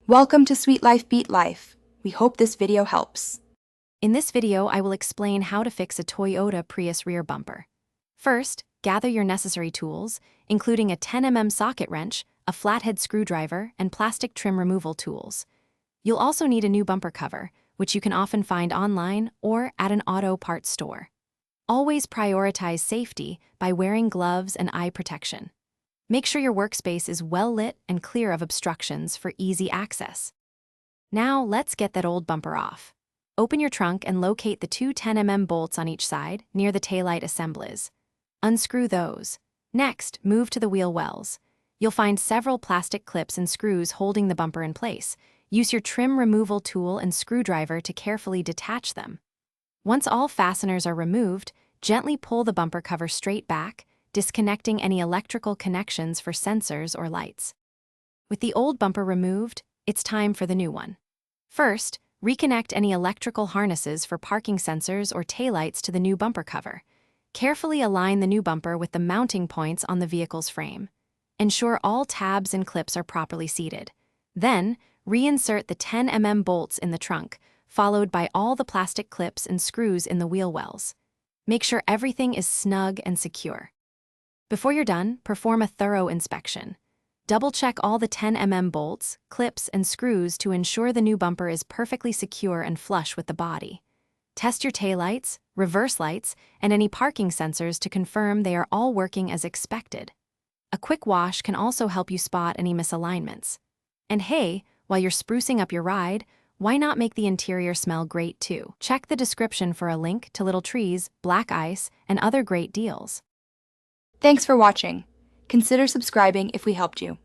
Welcome to Sweet Life Beat Life. We hope this video helps. In this video, I will explain how to fix a Toyota Prius rear bumper. First, gather your necessary tools, including a 10 mm socket wrench, a flathead screwdriver, and plastic trim removal tools. You'll also need a new bumper cover, which you can often find online or at an auto parts store. Always prioritize safety by wearing gloves and eye protection. Make sure your workspace is well lit and clear of obstructions for easy access. Now, let's get that old bumper off. Open your trunk and locate the two 10 mm bolts on each side near the taillight assemblies. Unscrew those. Next, move to the wheel wells. You'll find several plastic clips and screws holding the bumper in place. Use your trim removal tool and screwdriver to carefully detach them. Once all fasteners are removed, gently pull the bumper cover straight back, disconnecting any electrical connections for sensors or lights. With the old bumper removed, it's time for the new one. First, reconnect any electrical harnesses for parking sensors or taillights to the new bumper cover. Carefully align the new bumper with the mounting points on the vehicle's frame. Ensure all tabs and clips are properly seated. Then, reinsert the 10 mm bolts in the trunk, followed by all the plastic clips and screws in the wheel wells. Make sure everything is snug and secure. Before you're done, perform a thorough inspection. Double-check all the 10 mm bolts, clips, and screws to ensure the new bumper is perfectly secure and flush with the body. Test your taillights, reverse lights, and any parking sensors to confirm they are all working as expected. A quick wash can also help you spot any misalignments. And hey, while you're sprucing up your ride, why not make the interior smell great too? Check the description for a link to little trees, black ice, and other great deals. Thanks for watching. Consider subscribing if we helped you.